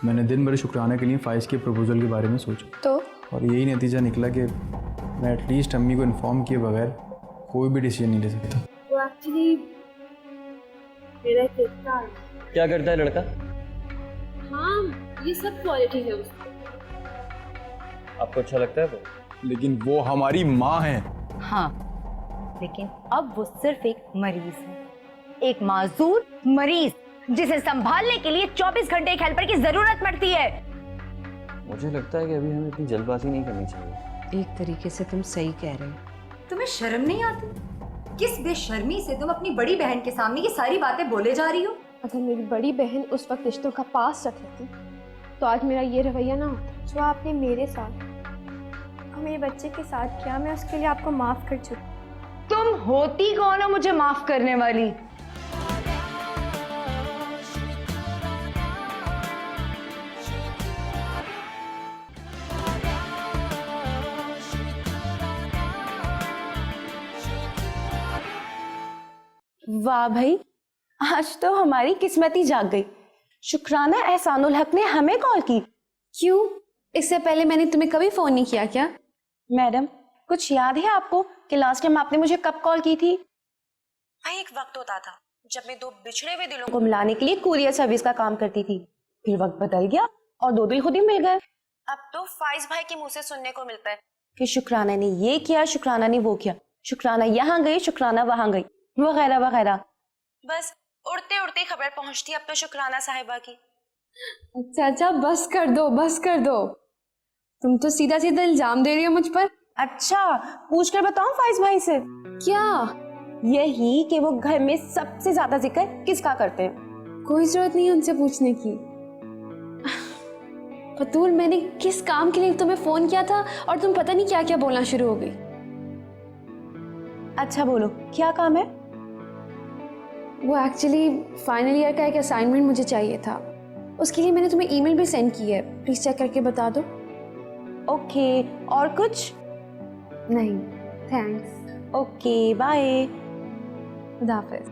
मैंने दिन भर शुक्राना के लिए फ़ाइज़ के प्रपोज़ल के बारे में सोचा, तो और यही नतीजा निकला कि मैं एटलीस्ट अम्मी को इन्फॉर्म किए बगैर कोई भी डिसीजन नहीं ले सकता। वो एक्चुअली मेरा एक रिश्ता है। क्या करता है लड़का? हाँ, ये सब क्वालिटी है उसकी। आपको अच्छा लगता है वो? लेकिन वो हमारी माँ है। हाँ, लेकिन अब वो सिर्फ एक मरीज है, एक माजूर मरीज जिसे संभालने के लिए 24 घंटे एक हेल्पर की जरूरत पड़ती है। मुझे लगता है कि अभी हमें इतनी जल्दबाजी नहीं करनी चाहिए। एक तरीके से तुम सही कह रहे हो। तुम्हें शर्म नहीं आती? किस बेशर्मी से तुम अपनी बड़ी बहन के सामने ये सारी बातें बोले जा रही हो? अगर मेरी बड़ी बहन उस वक्त रिश्तों का पास रख लेती तो आज मेरा ये रवैया ना होता। जो आपने मेरे साथ और मेरे बच्चे के साथ किया, मैं उसके लिए आपको माफ़ कर चुकी। तुम होती कौन हो मुझे माफ करने वाली? वाह भाई, आज तो हमारी किस्मत ही जाग गई। शुक्राना एहसानुल हक ने हमें कॉल की। क्यों? इससे पहले मैंने तुम्हें कभी फ़ोन नहीं किया क्या? मैडम, कुछ याद है आपको कि लास्ट टाइम आपने मुझे कब कॉल की थी? भाई, एक वक्त होता था जब मैं दो बिछड़े हुए दिलों को मिलाने के लिए कुरियर सर्विस का काम करती थी। फिर वक्त बदल गया और दो दिल खुद ही मिल गए। अब तो फाइज भाई के मुंह से सुनने को मिलता है कि शुक्राना ने ये किया, शुक्राना ने वो किया, शुक्राना यहाँ गई, शुक्राना वहां गई, वगैरह वगैरह। बस उड़ते उड़ते खबर पहुंचती अब तो शुक्राना साहिबा की। अच्छा, बस कर दो, बस कर दो। तुम तो सीधा सीधा इल्जाम दे रही हो मुझ पर। अच्छा, पूछ कर बताऊं फाइज भाई से? क्या? यही कि वो घर में सबसे ज्यादा जिक्र किसका करते हैं। कोई जरूरत नहीं है उनसे पूछने की। बतूल, मैंने किस काम के लिए तुम्हें फोन किया था और तुम पता नहीं क्या क्या बोलना शुरू हो गई। अच्छा बोलो, क्या काम है? वो एक्चुअली फाइनल ईयर का एक असाइनमेंट मुझे चाहिए था, उसके लिए मैंने तुम्हें ईमेल भी सेंड की है। प्लीज चेक करके बता दो। ओके, और कुछ? नहीं, थैंक्स। Okay, bye. खुदा हाफिज।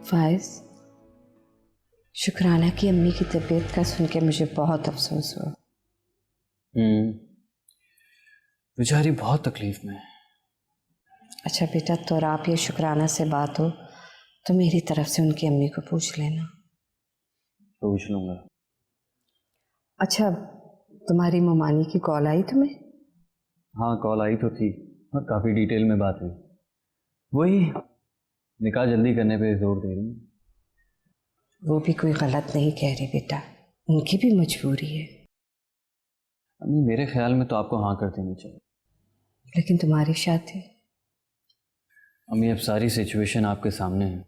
फाइज, शुक्राना की अम्मी की तबीयत का सुन के मुझे बहुत अफसोस हुआ। बेचारी बहुत तकलीफ में है। अच्छा बेटा, तो और आप ये शुक्राना से बात हो तो मेरी तरफ से उनकी अम्मी को पूछ लेना। पूछ लूंगा। अच्छा, तुम्हारी ममानी की कॉल आई तुम्हें? हाँ, कॉल आई तो थी और काफ़ी डिटेल में बात हुई। वही निकाह जल्दी करने पे जोर दे रही है। वो भी कोई गलत नहीं कह रही बेटा, उनकी भी मजबूरी है। अम्मी, मेरे ख्याल में तो आपको हाँ कर देनी चाहिए। लेकिन तुम्हारी शादी? अम्मी, अब सारी सिचुएशन आपके सामने है।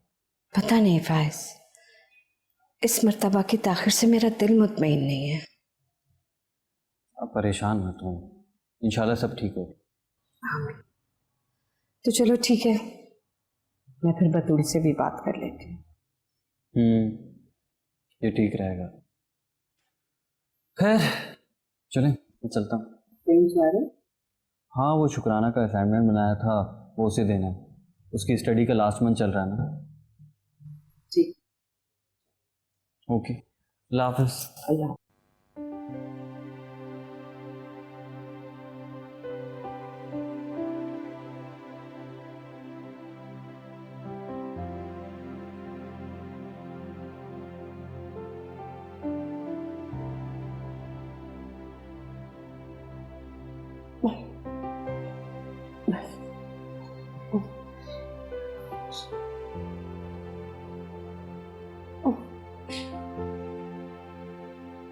पता नहीं फाइज, इस मर्तबा की ताखिर से मेरा दिल मुतमईन नहीं है। आप परेशान मत हो, इंशाल्लाह सब ठीक हो। तो चलो ठीक है, मैं फिर बतूल से भी बात कर लेती हूँ। ये ठीक रहेगा। खैर चलें, मैं चलता हूँ। हाँ, वो शुक्राना का असाइनमेंट बनाया था, वो उसे देना है। उसकी स्टडी का लास्ट मंथ चल रहा है ना। ठीक। ओके, अल्लाह हाफ़िज़। अल्लाह।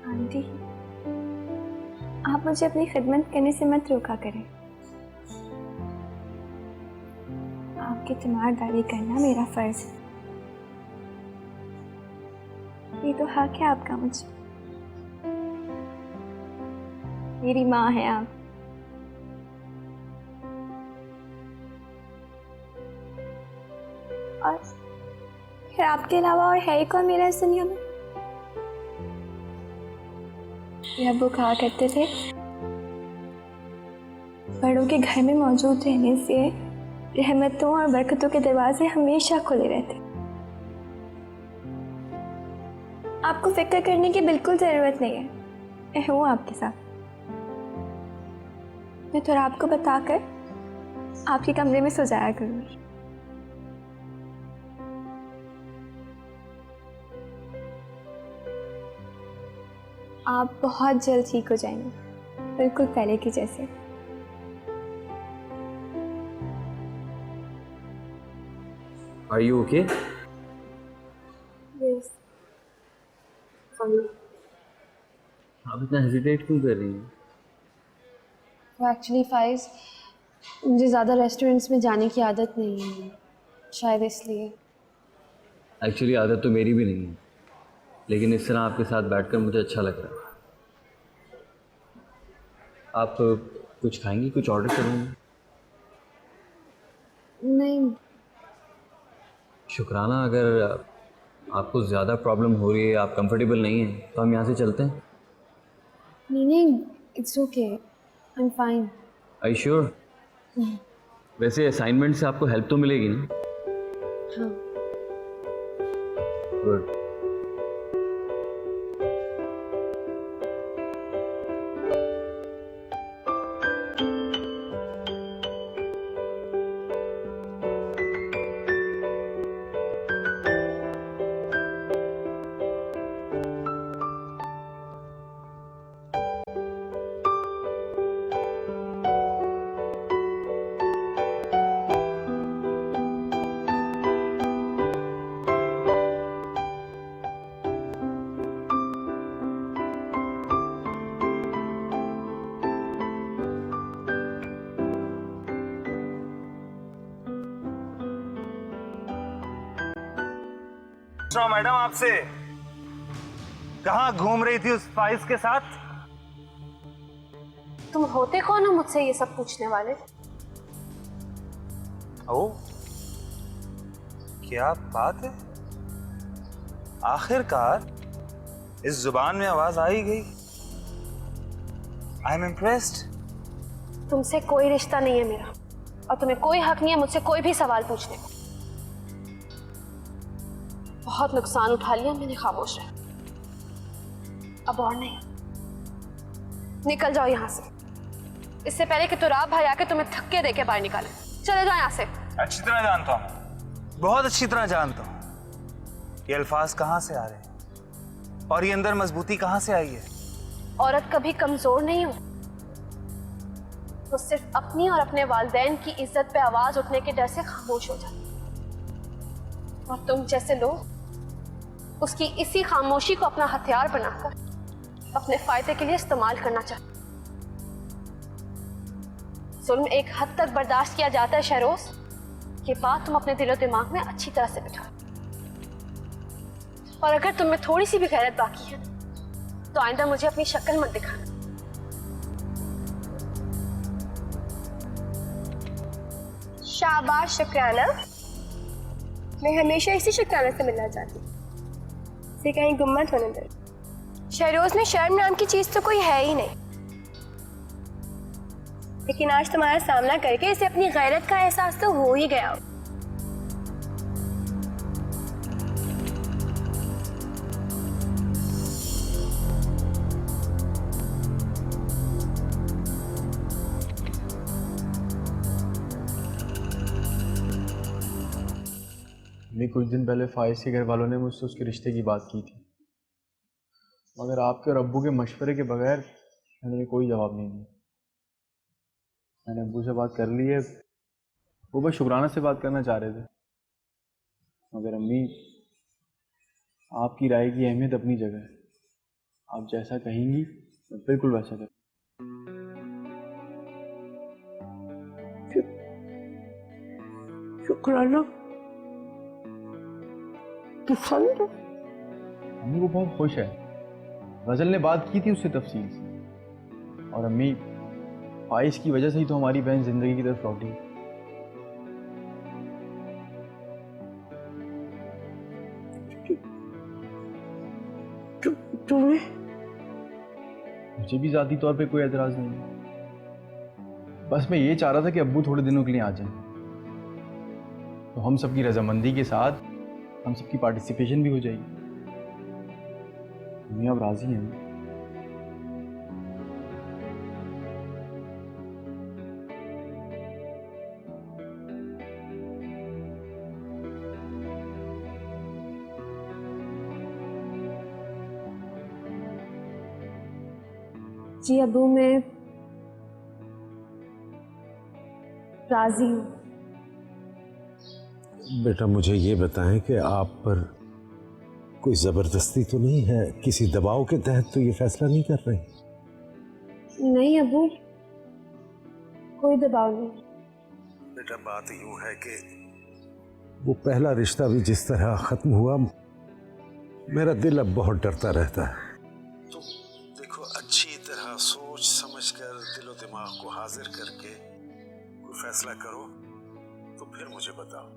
आंटी, आप मुझे अपनी खिदमत करने से मत रोका करें। आपकी तीमारदारी करना मेरा फर्ज है। ये तो हक है आपका मुझे। मेरी माँ है आप। और फिर आपके अलावा और है ही कौन मेरा इस दुनिया में? मेरे अब्बू कहा करते थे, बड़ों के घर में मौजूद रहने से रहमतों और बरकतों के दरवाजे हमेशा खुले रहते। आपको फिक्र करने की बिल्कुल ज़रूरत नहीं है, मैं हूँ आपके साथ। मैं तो आपको बताकर आपके कमरे में सो जाया करूँगी। आप बहुत जल्द ठीक हो जाएंगे, बिल्कुल पहले की जैसे। Are you okay? Yes. आप इतना हेजिटेट क्यों कर रही हैं? तो एक्चुअली फाइज, मुझे ज़्यादा रेस्टोरेंट्स में जाने की आदत नहीं है, शायद इसलिए। एक्चुअली आदत तो मेरी भी नहीं है, लेकिन इस तरह आपके साथ बैठकर मुझे अच्छा लग रहा है। आप कुछ खाएंगी? कुछ ऑर्डर करूँगी? नहीं, शुक्राना, अगर आपको ज़्यादा प्रॉब्लम हो रही है, आप कंफर्टेबल नहीं हैं, तो हम यहाँ से चलते हैं। नहीं, it's okay, I am fine. Are you sure? वैसे असाइनमेंट से आपको हेल्प तो मिलेगी ना? हाँ। गुड। मैडम, आपसे कहाँ घूम रही थी उस फाइज के साथ? तुम होते कौन हो मुझसे ये सब पूछने वाले? ओ, क्या बात है, आखिरकार इस जुबान में आवाज आ ही गई। I am impressed. तुमसे कोई रिश्ता नहीं है मेरा, और तुम्हें कोई हक नहीं है मुझसे कोई भी सवाल पूछने का। बहुत नुकसान उठा लिया मैंने, खामोश रह, अब और नहीं। निकल जाओ यहाँ से, इससे पहले कि तुराब भाई आके तुम्हें धक्के देके बाहर निकाले। चले जाओ यहाँ से। अच्छी तरह जानता हूँ, बहुत अच्छी तरह जानता हूँ ये अल्फाज कहाँ से आ रहे हैं और ये अंदर मजबूती कहाँ से आई है। औरत कभी कमजोर नहीं हो, वो सिर्फ अपनी और अपने वालिदैन की इज्जत पे आवाज उठने के डर से खामोश हो जाती, और तुम जैसे लोग उसकी इसी खामोशी को अपना हथियार बनाकर अपने फायदे के लिए इस्तेमाल करना चाहते। जुल्म एक हद तक बर्दाश्त किया जाता है शहरोज, ये बात तुम अपने दिलो दिमाग में अच्छी तरह से बिठा। और अगर तुम में थोड़ी सी भी गैरत बाकी है तो आइंदा मुझे अपनी शक्ल मत दिखाना। शाबाश शुक्राना, मैं हमेशा इसी शुक्राना से मिलना चाहती हूँ, इसे कहीं गुम मत होने दे। शहरोज में शर्म नाम की चीज तो कोई है ही नहीं, लेकिन आज तुम्हारा सामना करके इसे अपनी गैरत का एहसास तो हो ही गया। अभी कुछ दिन पहले फाइज के घर वालों ने मुझसे उसके रिश्ते की बात की थी, मगर आपके और अब्बू के मशवरे के बगैर मैंने कोई जवाब नहीं दिया। मैंने अब्बू से बात कर ली है, वो बस शुक्राना से बात करना चाह रहे थे, मगर अम्मी आपकी राय की अहमियत अपनी जगह है, आप जैसा कहेंगी मैं बिल्कुल वैसा करूँ। शुक्राना पसंद है? अम्मी वो बहुत खुश है, गजल ने बात की थी उससे तफसील से, और अम्मी फाइज की वजह से ही तो हमारी बहन जिंदगी की तरफ लौटी। तुम्हें? मुझे भी ज़ाती तौर पे कोई एतराज़ नहीं है, बस मैं ये चाह रहा था कि अब्बू थोड़े दिनों के लिए आ जाए, तो हम सबकी रजामंदी के साथ हम सबकी पार्टिसिपेशन भी हो जाएगी। अम्मी अब राजी हैं? जी अबू, मैं राजी हूँ। बेटा मुझे ये बताएं कि आप पर कोई ज़बरदस्ती तो नहीं है, किसी दबाव के तहत तो ये फैसला नहीं कर रहे? नहीं अबू, कोई दबाव नहीं। बेटा बात यूं है कि वो पहला रिश्ता भी जिस तरह ख़त्म हुआ, मेरा दिल अब बहुत डरता रहता है। तो देखो, अच्छी तरह सोच समझ कर दिलो दिमाग को हाजिर करके कोई फैसला करो तो फिर मुझे बताओ।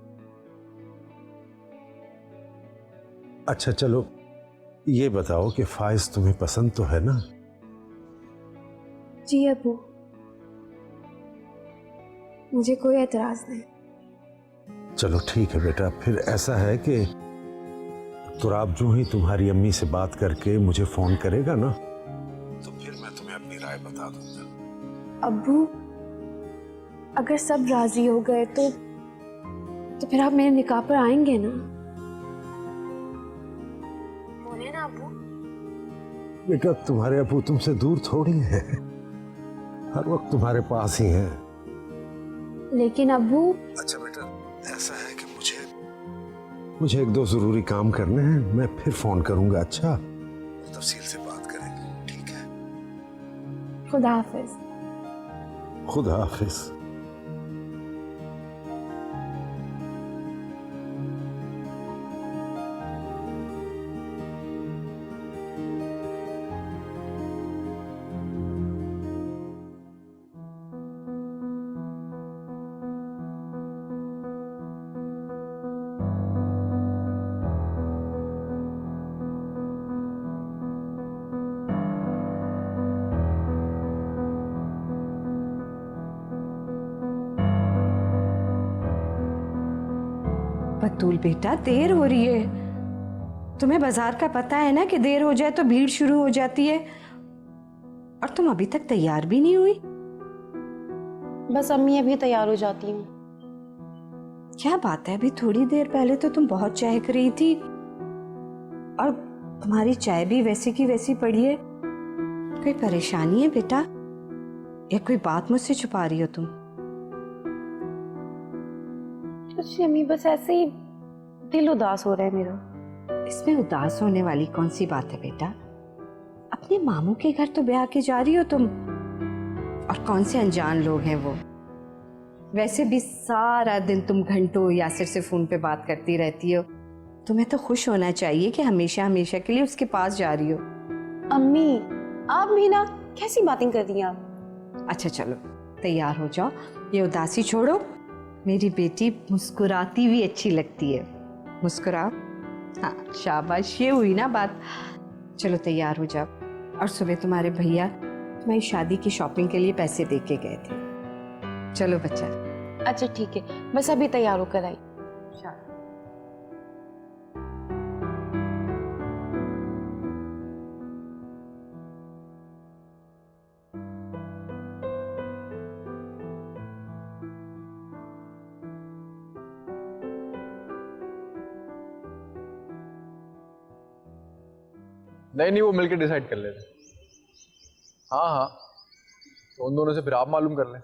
अच्छा चलो ये बताओ कि फाइज तुम्हें पसंद तो है ना? जी अबू, मुझे कोई एतराज नहीं। चलो ठीक है बेटा, फिर ऐसा है कि तुराब जो ही तुम्हारी अम्मी से बात करके मुझे फोन करेगा ना, तो फिर मैं तुम्हें अपनी राय बता दूंगा। अबू, अगर सब राजी हो गए तो फिर आप मेरे निकाह पर आएंगे ना? बोले ना अबू। बेटा तुम्हारे अबू तुमसे दूर थोड़ी है, हर वक्त तुम्हारे पास ही हैं। लेकिन अबू। अच्छा बेटा, ऐसा है कि मुझे एक दो जरूरी काम करने हैं, मैं फिर फोन करूंगा। अच्छा, तफसील से बात करेंगे, ठीक है? खुदा हाफिज। खुदा हाफिज। बतूल बेटा, देर हो रही है। तुम्हें बाजार का पता है ना कि देर हो जाए तो भीड़ शुरू हो जाती है, और तुम अभी तक तैयार भी नहीं हुई। बस अम्मी अभी तैयार हो जाती हूँ। क्या बात है, अभी थोड़ी देर पहले तो तुम बहुत चहक रही थी, और तुम्हारी चाय भी वैसी की वैसी पड़ी है। कोई परेशानी है बेटा, या कोई बात मुझसे छुपा रही हो तुम? कुछ अम्मी, बस ऐसे ही दिल उदास हो रहा है मेरा। इसमें उदास होने वाली कौन सी बात है बेटा? अपने मामू के घर तो ब्याह के जा रही हो तुम, और कौन से अनजान लोग हैं वो। वैसे भी सारा दिन तुम घंटों यासिर से फोन पे बात करती रहती हो। तुम्हें तो खुश होना चाहिए कि हमेशा हमेशा के लिए उसके पास जा रही हो। अम्मी आप भी ना कैसी बातें कर रही हैं आप। अच्छा चलो तैयार हो जाओ, ये उदासी छोड़ो। मेरी बेटी मुस्कुराती हुई अच्छी लगती है, मुस्कुराओ। हाँ शाबाश, ये हुई ना बात। चलो तैयार हो जाओ। और सुबह तुम्हारे भैया तुम्हारी शादी की शॉपिंग के लिए पैसे दे के गए थे। चलो बच्चा। अच्छा ठीक है, बस अभी तैयार होकर आई। नहीं, वो मिलकर डिसाइड कर लेते। हाँ, तो उन दोनों से फिर आप मालूम कर लें।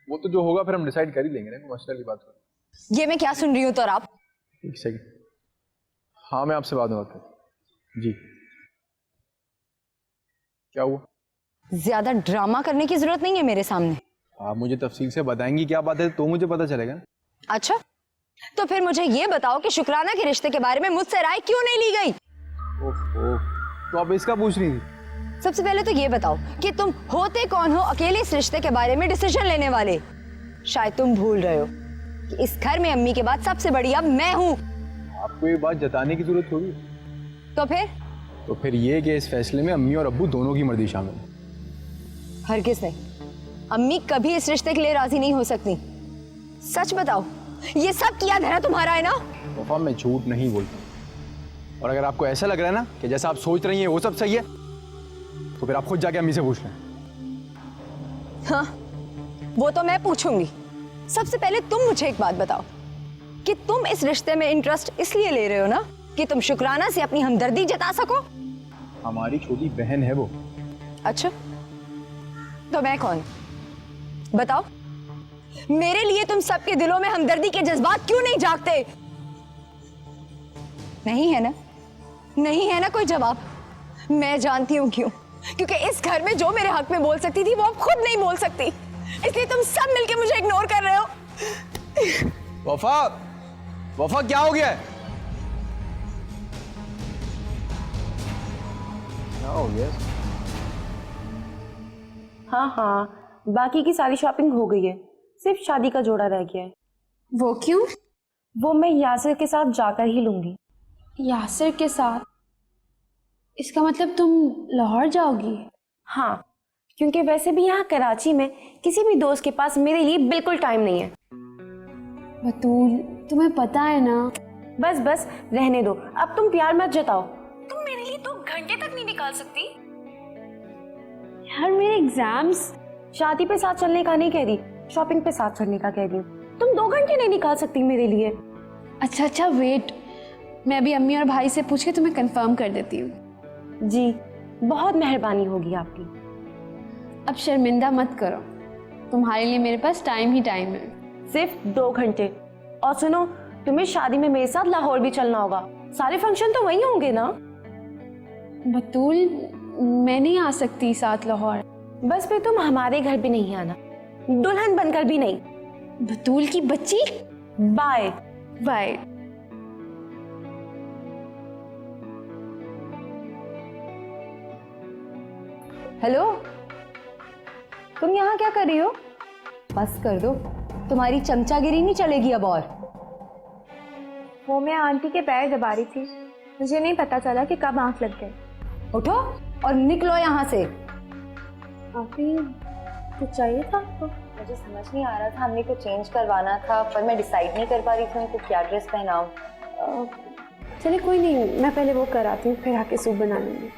वो तो जो होगा फिर हम डिसाइड कर ही लेंगे ना, कोई मसले की बात करो। ये मैं क्या सुन रही हूँ? तो आप एक सेकंड। हाँ, मैं आपसे बाद में बात करूँ। जी क्या हुआ? ज्यादा ड्रामा करने की जरूरत नहीं है मेरे सामने। आप मुझे तफसील से बताएंगी क्या बात है, तो मुझे पता चलेगा ना। अच्छा, तो फिर मुझे ये बताओ कि शुक्राना के रिश्ते के बारे में मुझसे राय क्यों नहीं ली गई? ओहो, तो आप इसका पूछ रही थी? सबसे पहले तो ये बताओ कि तुम होते कौन हो अकेले इस रिश्ते के बारे में डिसीजन लेने वाले? शायद तुम भूल रहे हो कि इस घर में अम्मी के बाद सबसे बड़ी अब मैं हूँ। आपको ये बात जताने की जरूरत थोड़ी है। तो फिर ये कि इस फैसले में अम्मी और अब्बू दोनों की मर्जी शामिल है। हरगिज़ नहीं, अम्मी कभी इस रिश्ते के लिए राजी नहीं हो सकती। सच बताओ, ये सब किया धरा तुम्हारा है ना? वफा मैं झूठ नहीं बोलता, और अगर आपको ऐसा लग रहा है ना कि जैसा आप सोच रही हैं वो सब सही है, तो फिर आप खुद जाके अम्मी से पूछ लें। हाँ, वो तो मैं पूछूंगी। सबसे पहले तुम मुझे एक बात बताओ कि तुम इस रिश्ते में इंटरेस्ट इसलिए ले रहे हो ना कि तुम शुक्राना से अपनी हमदर्दी जता सको? हमारी छोटी बहन है वो। अच्छा, तो मैं कौन? बताओ, मेरे लिए तुम सबके दिलों में हमदर्दी के जज्बात क्यों नहीं जागते? नहीं है ना? नहीं है ना कोई जवाब? मैं जानती हूं क्यों। क्योंकि इस घर में जो मेरे हक में बोल सकती थी वो अब खुद नहीं बोल सकती, इसलिए तुम सब मिलके मुझे इग्नोर कर रहे हो। वफा, वफा क्या हो गया है? क्या हो गया? हाँ हाँ, बाकी की सारी शॉपिंग हो गई है, सिर्फ शादी का जोड़ा रह गया है। वो क्यों? वो मैं यासिर के साथ जाकर ही लूंगी। यासिर के साथ? इसका मतलब तुम लाहौर जाओगी? हाँ, क्योंकि वैसे भी यहाँ कराची में किसी भी दोस्त के पास मेरे लिए बिल्कुल टाइम नहीं है। बतूल, तुम्हें पता है ना। बस बस रहने दो, अब तुम प्यार मत जताओ। तुम मेरे लिए 2 घंटे तक नहीं निकाल सकती? यार मेरे एग्जाम्स। शादी पे साथ चलने का नहीं कह रही, शॉपिंग पे साथ चलने का कह रही हूँ। तुम 2 घंटे नहीं निकाल सकती मेरे लिए? अच्छा अच्छा, वेट, मैं अभी अम्मी और भाई से पूछ के तुम्हें कंफर्म कर देती हूँ। जी, बहुत मेहरबानी होगी आपकी। अब शर्मिंदा मत करो, तुम्हारे लिए मेरे पास टाइम ही टाइम है। सिर्फ 2 घंटे। और सुनो, तुम्हें शादी में मेरे साथ लाहौर भी चलना होगा, सारे फंक्शन तो वहीं होंगे ना? बतूल, मैं नहीं आ सकती साथ लाहौर। बस फिर तुम हमारे घर भी नहीं आना, दुल्हन बनकर भी नहीं। बतूल की बच्ची, बाय बाय। हेलो, तुम यहाँ क्या कर रही हो? बस कर दो, तुम्हारी चमचागिरी नहीं चलेगी अब और। वो मैं आंटी के पैर दबा रही थी, मुझे नहीं पता चला कि कब आंख लग गई। उठो और निकलो यहाँ से। आंटी, कुछ चाहिए था आपको? मुझे समझ नहीं आ रहा था, हमने को चेंज करवाना था पर मैं डिसाइड नहीं कर पा रही थी उनको क्या ड्रेस पहनाऊं। चलिए कोई नहीं, मैं पहले वो कराती हूँ, फिर आके सूप बना लूंगी।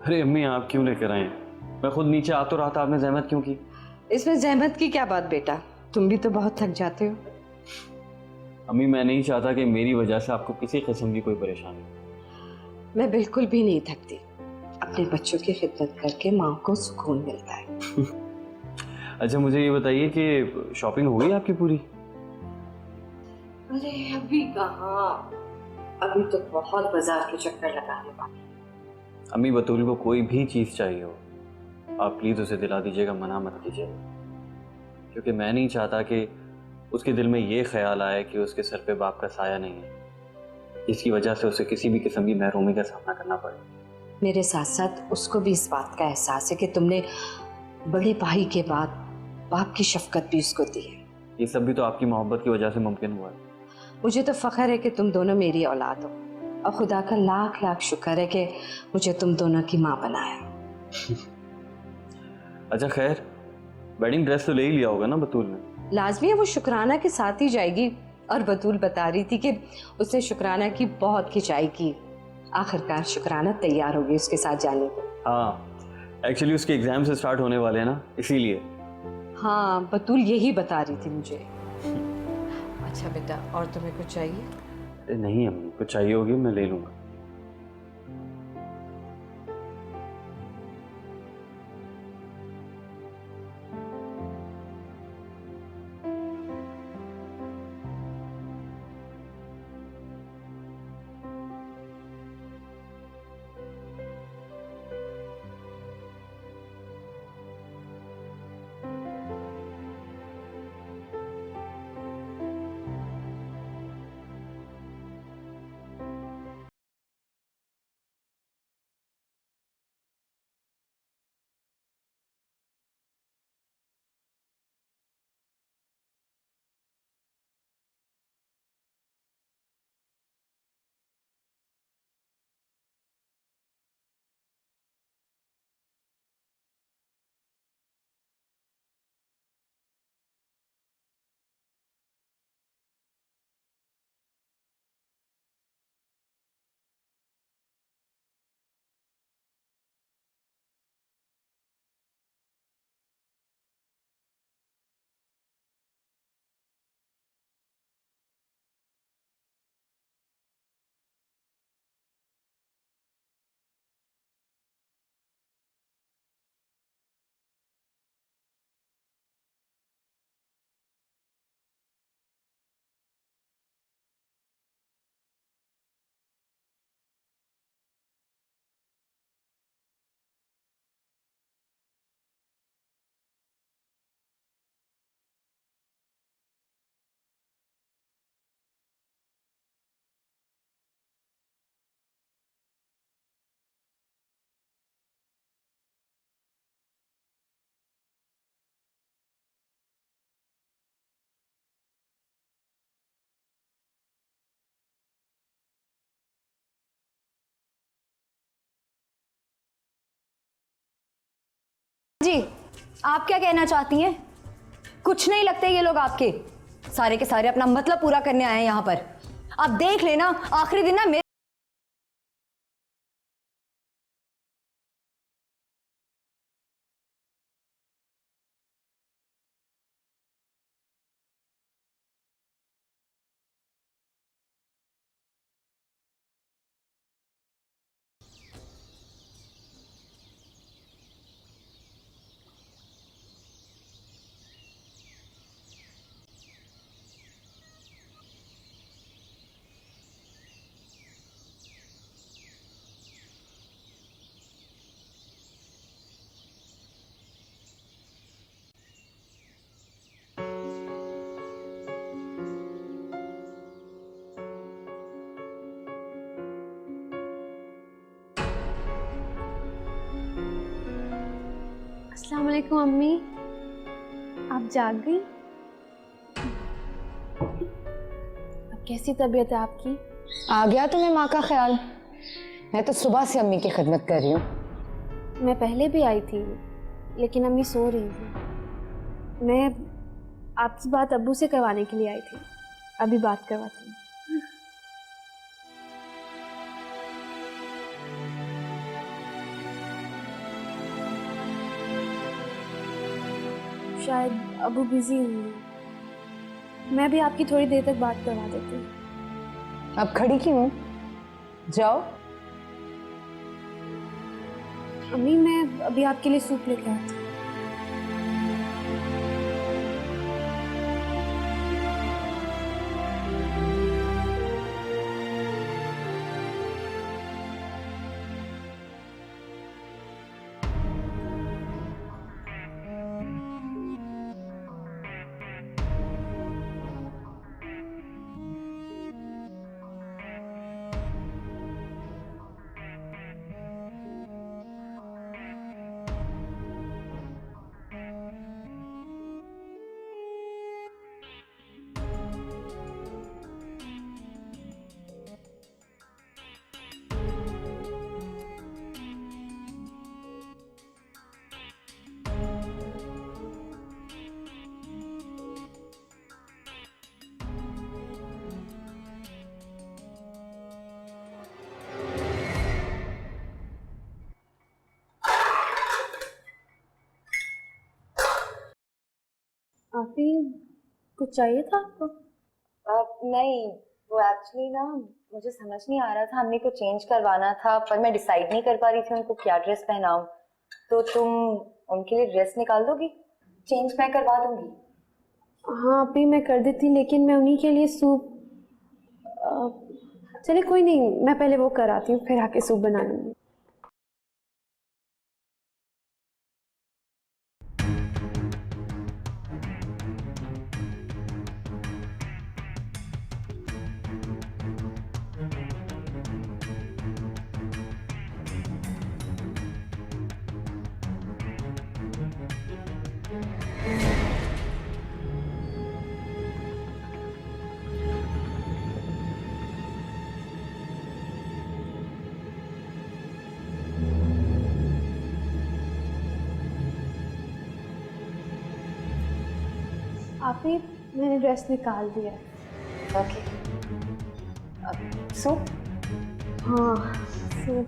अरे अम्मी, आप क्यों लेकर आए? मैं खुद नीचे आ तो रहा था, आपने जहमत क्यों की? इसमें जहमत की क्या बात बेटा, तुम भी तो बहुत थक जाते हो। अम्मी, मैं नहीं चाहता कि मेरी वजह से आपको किसी किस्म की कोई परेशानी हो। मैं बिल्कुल भी नहीं थकती, अपने बच्चों की खिदमत करके माँ को सुकून मिलता है। अच्छा, मुझे ये बताइए कि शॉपिंग हो गई आपकी पूरी? अरे अभी कहाँ, अभी तो बहुत बाजार के चक्कर लगाने वाले। अम्मी, बतूल को कोई भी चीज़ चाहिए हो, आप प्लीज़ उसे दिला दीजिएगा, मना मत कीजिएगा, क्योंकि मैं नहीं चाहता कि उसके दिल में ये ख्याल आए कि उसके सर पे बाप का साया नहीं है, इसकी वजह से उसे किसी भी किस्म की महरूमी का सामना करना पड़े। मेरे साथ साथ उसको भी इस बात का एहसास है कि तुमने बड़े भाई के बाद बाप की शफकत भी उसको दी है। ये सब भी तो आपकी मोहब्बत की वजह से मुमकिन हुआ है। मुझे तो फख्र है कि तुम दोनों मेरी औलाद हो, और खुदा का लाख लाख शुक्र है कि मुझे तुम दोनों की माँ बनाया। अच्छा खैर, वेडिंग ड्रेस तो ले ही लिया होगा ना बतूल ने? लाजमी है, वो शुक्राना के साथ ही जाएगी। और बतूल बता रही थी कि उसने शुक्राना की बहुत खिंचाई की, आखिरकार शुक्राना तैयार हो गई उसके साथ जाने को। हाँ, एक्चुअली उसके एग्जाम से स्टार्ट होने वाले हैं ना, इसीलिए। हाँ, बतूल यही बता रही थी मुझे। अच्छा बेटा, और तुम्हें कुछ चाहिए? नहीं अम्मी, कुछ चाहिए होगी मैं ले लूँगा। आप क्या कहना चाहती हैं? कुछ नहीं लगते ये लोग आपके, सारे के सारे अपना मतलब पूरा करने आए हैं यहाँ पर। आप देख लेना, आखिरी दिन ना मेरे अस्सलाम वालेकुम अम्मी, आप जाग गई? अब कैसी तबीयत है आपकी? आ गया तुम्हें माँ का ख्याल? मैं तो सुबह से अम्मी की खिदमत कर रही हूँ। मैं पहले भी आई थी, लेकिन अम्मी सो रही थी। मैं आपकी बात अब्बू से करवाने के लिए आई थी, अभी बात करवाती हूँ। शायद अबू बिजी होंगे, मैं भी आपकी थोड़ी देर तक बात करवा देती हूँ। अब खड़ी क्यों हो? जाओ। अम्मी मैं अभी आपके लिए सूप लेकर आती हूँ। आपी कुछ चाहिए था आपको? नहीं, वो एक्चुअली ना मुझे समझ नहीं आ रहा था, अम्मी को चेंज करवाना था पर मैं डिसाइड नहीं कर पा रही थी उनको क्या ड्रेस पहनाऊं। तो तुम उनके लिए ड्रेस निकाल दोगी? चेंज मैं करवा दूंगी। हाँ आपी मैं कर देती, लेकिन मैं उन्हीं के लिए सूप चलिए कोई नहीं, मैं पहले वो कराती हूँ फिर आके सूप बना लूँगी। आपी मैंने ड्रेस निकाल दिया। ओके। सूप? हाँ सूप।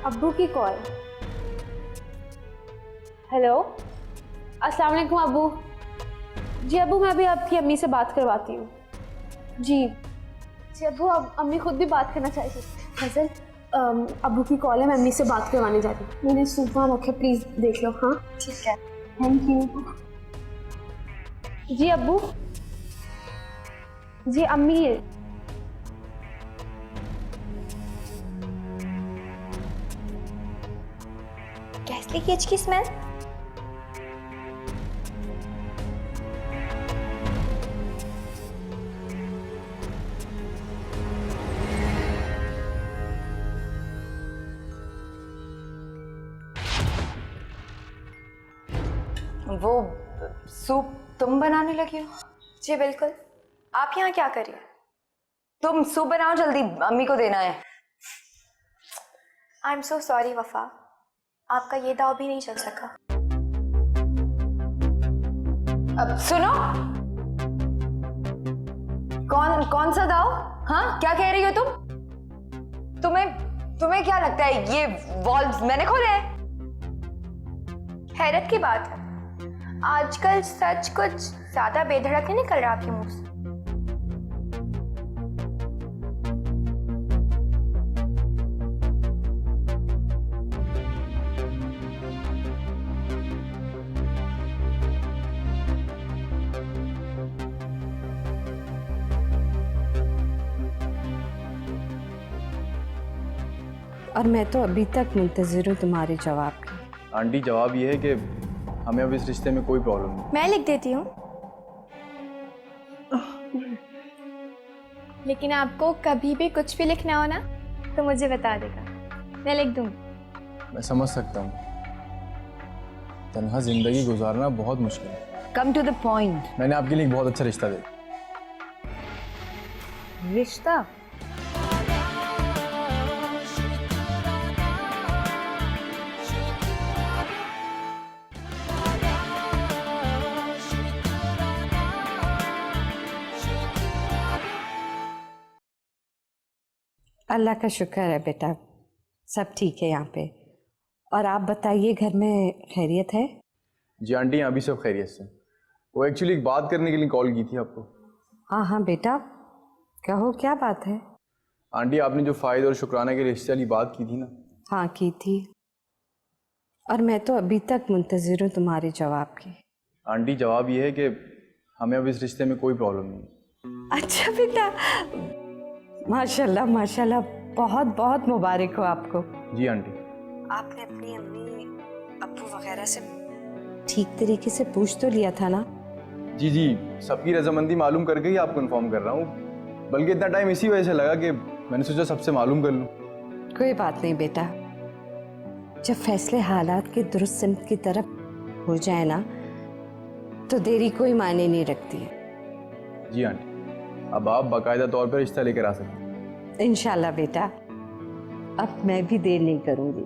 अब्बू की कॉल। हेलो, अस्सलाम वालेकुम अब्बू। जी अब्बू मैं अभी आपकी अम्मी से बात करवाती हूँ। जी अब्बू, अब अम्मी खुद भी बात करना चाहिए। फैसल अब्बू की कॉल है, मैं अम्मी से बात करवाने जाती हूँ। मैंने सूप वहाँ रखे, प्लीज़ देख लो। हाँ ठीक है, थैंक यू। जी अब्बू। जी अम्मी गैस लीकेज की स्मेल? वो सूप तुम बनाने लगी हो? जी बिल्कुल। आप यहाँ क्या कर रही हैं? तुम सूप बनाओ जल्दी, अम्मी को देना है। आई एम सो सॉरी वफा, आपका ये दाव भी नहीं चल सका। अब सुनो, कौन सा दाव? हाँ, क्या कह रही हो तुम? तुम्हें क्या लगता है ये वॉल्व्स मैंने खोले हैं? हैरत की बात है, आजकल सच कुछ ज्यादा बेधड़क नहीं निकल रहा आपके मुंह से। और मैं तो अभी तक मुंतजिर हूँ तुम्हारे जवाब की। आंटी जवाब ये है कि हमें अब इस रिश्ते में कोई प्रॉब्लम नहीं। मैं लिख देती हूँ, लेकिन आपको कभी भी कुछ भी लिखना हो ना तो मुझे बता देगा, मैं लिख दूँगी। मैं समझ सकता हूँ, तन्हा जिंदगी गुजारना बहुत मुश्किल है। Come to the point. मैंने आपके लिए एक बहुत अच्छा रिश्ता देखा। रिश्ता? अल्लाह का शुक्र है बेटा, सब ठीक है यहाँ पे। और आप बताइए, घर में खैरियत है? जी आंटी, यहाँ भी सब खैरियत से। वो एक्चुअली एक बात करने के लिए कॉल की थी आपको। हाँ हाँ बेटा, कहो क्या बात है? आंटी, आपने जो फायद और शुक्राना के रिश्ते वाली बात की थी ना। हाँ की थी, और मैं तो अभी तक मुंतजिर हूँ तुम्हारे जवाब की। आंटी जवाब ये है कि हमें अब इस रिश्ते में कोई प्रॉब्लम नहीं। अच्छा बेटा, माशाल्लाह माशाल्लाह, बहुत बहुत मुबारक हो आपको। जी आंटी। आपने अपनी अम्मी अब्बू वगैरह से ठीक तरीके से पूछ तो लिया था ना? जी जी, सबकी रजामंदी मालूम करके ही आपको इन्फॉर्म कर रहा हूँ। बल्कि इतना टाइम इसी वजह से लगा कि मैंने सोचा सबसे मालूम कर लूँ। कोई बात नहीं बेटा, जब फैसले हालात के दुरुस्त सिमत की तरफ हो जाए ना तो देरी कोई मायने नहीं रखती है। जी आंटी, अब आप बाकायदा तौर पर रिश्ता लेकर आ सकते हैं। इंशाल्लाह बेटा, अब मैं भी देर नहीं करूँगी।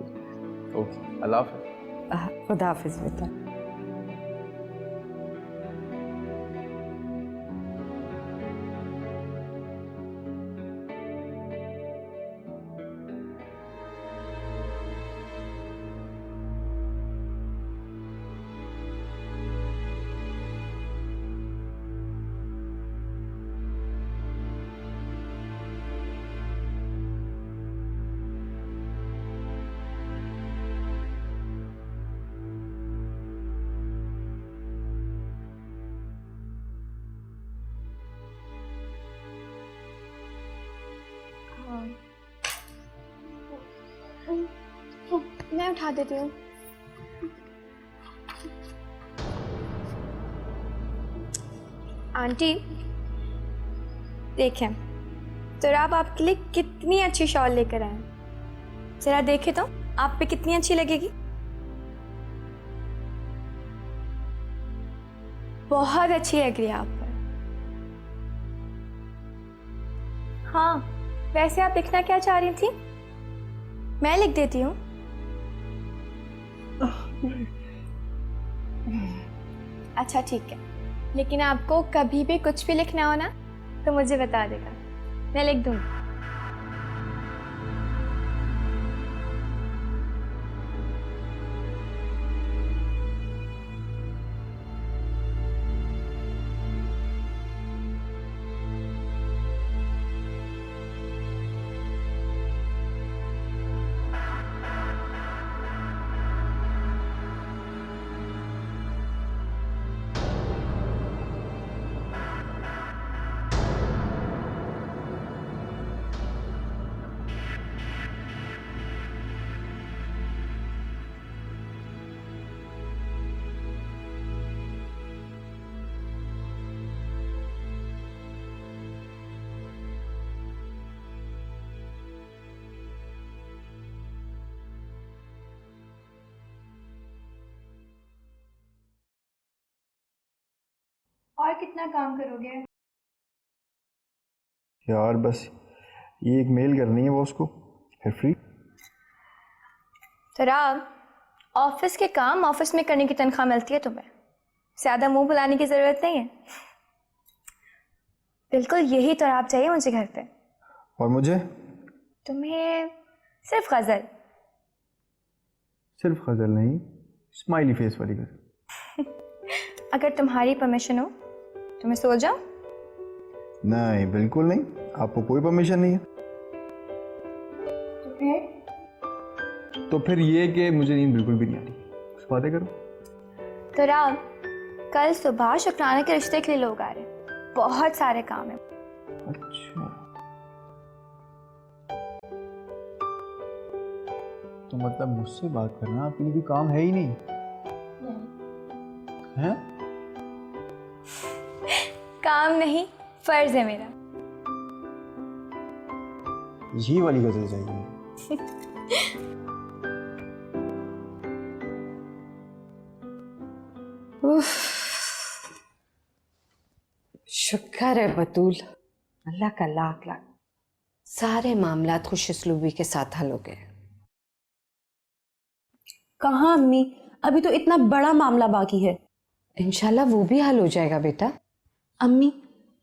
ओके, अल्लाह हाफ़िज़। खुदा हाफिज बेटा। मैं उठा देती हूँ। आंटी देखें, तो आप आपके लिए कितनी अच्छी शॉल लेकर आए हैं, जरा देखें तो आप पे कितनी अच्छी लगेगी। बहुत अच्छी लग रही है आप पर। हाँ, वैसे आप लिखना क्या चाह रही थी? मैं लिख देती हूँ। अच्छा ठीक है, लेकिन आपको कभी भी कुछ भी लिखना हो ना तो मुझे बता देगा, मैं लिख दूँगी। और कितना काम करोगे? यार बस ये एक मेल करनी है बॉस को, फिर फ्री। तो राव, ऑफिस के काम ऑफिस में करने की तनख्वाह मिलती है तुम्हें, ज्यादा मुंह बुलाने की जरूरत नहीं है। बिल्कुल यही तो आप चाहिए मुझे घर पे। और मुझे? तुम्हें सिर्फ गजल। सिर्फ गजल नहीं, स्माइली फेस वाली गजल। अगर तुम्हारी परमिशन हो तो मैं सो जाऊं? नहीं बिल्कुल नहीं, आपको कोई परमिशन नहीं है। तो फिर ये कि मुझे नींद बिल्कुल भी नहीं आ रही, कुछ बातें करो। तो राव, कल सुबह शुक्राना के रिश्ते के लिए लोग आ रहे हैं, बहुत सारे काम है। अच्छा, तो मतलब मुझसे बात करना आपके लिए कोई काम है ही नहीं? है? काम नहीं, फर्ज है मेरा। ये वाली गजल चाहिए। शुक्र है बतूल, अल्लाह का लाख लाख, सारे मामलात खुशउस्लूबी के साथ हल हो गए। कहाँ अम्मी, अभी तो इतना बड़ा मामला बाकी है। इंशाल्लाह वो भी हल हो जाएगा बेटा। अम्मी,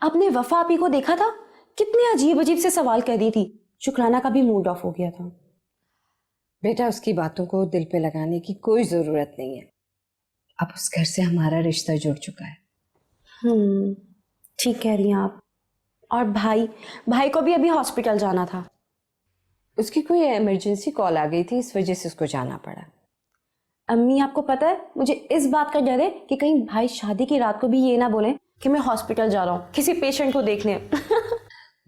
आपने वफा आपी को देखा था? कितने अजीब अजीब से सवाल कर रही थी। शुक्राना का भी मूड ऑफ हो गया था। बेटा उसकी बातों को दिल पे लगाने की कोई जरूरत नहीं है, अब उस घर से हमारा रिश्ता जुड़ चुका है। ठीक कह रही हैं आप। और भाई को भी अभी हॉस्पिटल जाना था। उसकी कोई इमरजेंसी कॉल आ गई थी, इस वजह से उसको जाना पड़ा। अम्मी, आपको पता है मुझे इस बात का डर है कि कहीं भाई शादी की रात को भी ये ना बोले कि मैं हॉस्पिटल जा रहा हूँ किसी पेशेंट को देखने।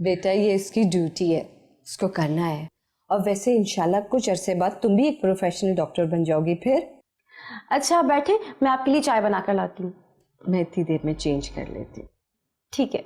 बेटा ये इसकी ड्यूटी है, उसको करना है। और वैसे इंशाल्लाह कुछ अरसे बाद तुम भी एक प्रोफेशनल डॉक्टर बन जाओगी फिर। अच्छा बैठे, मैं आपके लिए चाय बनाकर लाती हूँ। मैं इतनी देर में चेंज कर लेती हूँ। ठीक है।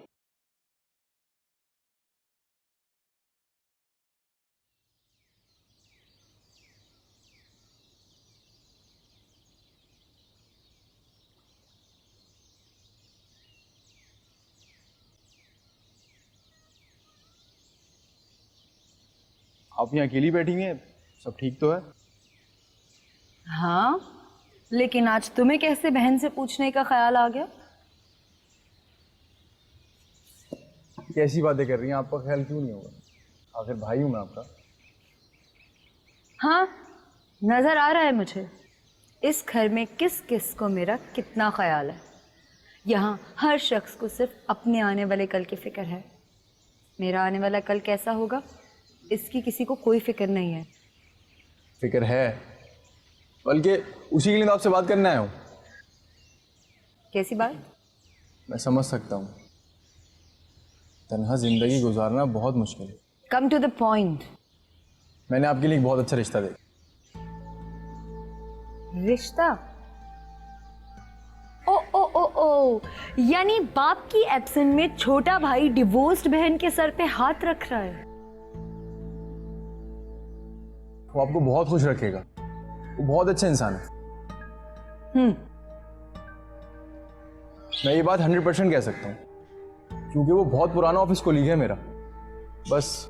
आप यहाँ अकेली बैठी हुई हैं, सब ठीक तो है? हाँ, लेकिन आज तुम्हें कैसे बहन से पूछने का ख्याल आ गया? कैसी बातें कर रही हैं, आपका ख्याल क्यों नहीं होगा? आखिर भाई हूं मैं आपका। हाँ, नजर आ रहा है मुझे इस घर में किस किस को मेरा कितना ख्याल है। यहाँ हर शख्स को सिर्फ अपने आने वाले कल की फिक्र है। मेरा आने वाला कल कैसा होगा इसकी किसी को कोई फिक्र नहीं है। फिक्र है, बल्कि उसी के लिए तो आपसे बात करने आया हूँ। कैसी बात? मैं समझ सकता हूँ, तन्हा जिंदगी गुजारना बहुत मुश्किल है। Come to the point. मैंने आपके लिए एक बहुत अच्छा रिश्ता देखा। रिश्ता? ओ ओ ओ ओ, यानी बाप की एब्सेंट में छोटा भाई डिवोर्स्ड बहन के सर पे हाथ रख रहा है। वो आपको बहुत खुश रखेगा, वो बहुत अच्छा इंसान है। मैं ये बात 100% कह सकता हूँ, क्योंकि वो बहुत पुराना ऑफिस कोलीग है मेरा। बस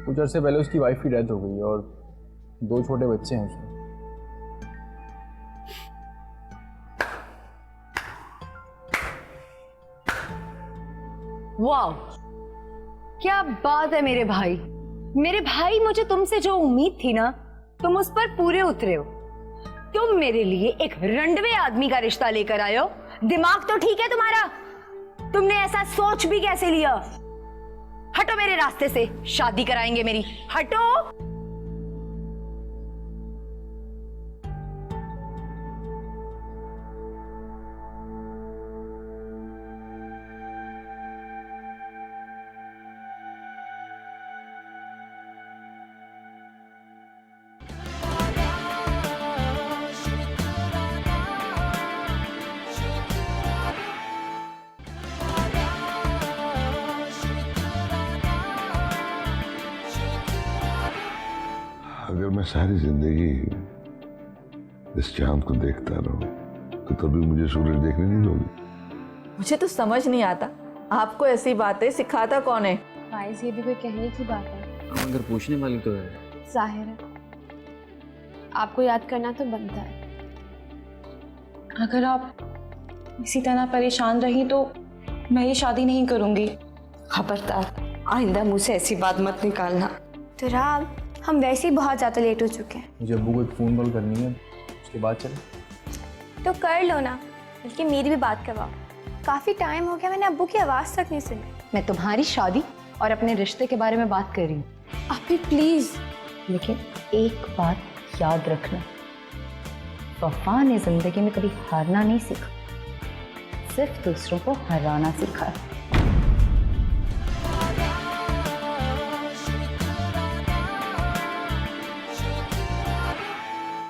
कुछ अर्से पहले उसकी वाइफ की डेथ हो गई और 2 छोटे बच्चे हैं उसके। वाह, क्या बात है मेरे भाई। मेरे भाई, मुझे तुमसे जो उम्मीद थी ना, तुम उस पर पूरे उतरे हो। तुम मेरे लिए एक रंडवे आदमी का रिश्ता लेकर आए हो। दिमाग तो ठीक है तुम्हारा? तुमने ऐसा सोच भी कैसे लिया? हटो मेरे रास्ते से, शादी कराएंगे मेरी। हटो। अगर मैं सारी जिंदगी इस चांद को देखता रहूं तो कभी मुझे सूरज देखने नहीं दोगे? मुझे तो समझ नहीं आता, आपको ऐसी बातें सिखाता कौन है? फाइज, ये भी कोई कहने की बात है? अगर पूछने वाली तो है। जाहिर है आपको याद करना तो बनता है। अगर आप इसी तरह परेशान रही तो मैं ये शादी नहीं करूंगी। खबरदार, आइंदा मुझ से ऐसी बात मत निकालना। तो राम, हम वैसे ही बहुत ज़्यादा लेट हो चुके हैं। मुझे अब्बू को एक फ़ोन कॉल करनी है, उसके बाद चले। तो कर लो ना, बल्कि मेरी भी बात करवाओ। काफ़ी टाइम हो गया, मैंने अब्बू की आवाज़ तक नहीं सुनी। मैं तुम्हारी शादी और अपने रिश्ते के बारे में बात कर रही हूँ। आप भी प्लीज़। लेकिन एक बात याद रखना, वफा ने जिंदगी में कभी हारना नहीं सीखा, सिर्फ दूसरों को हराना सीखा है।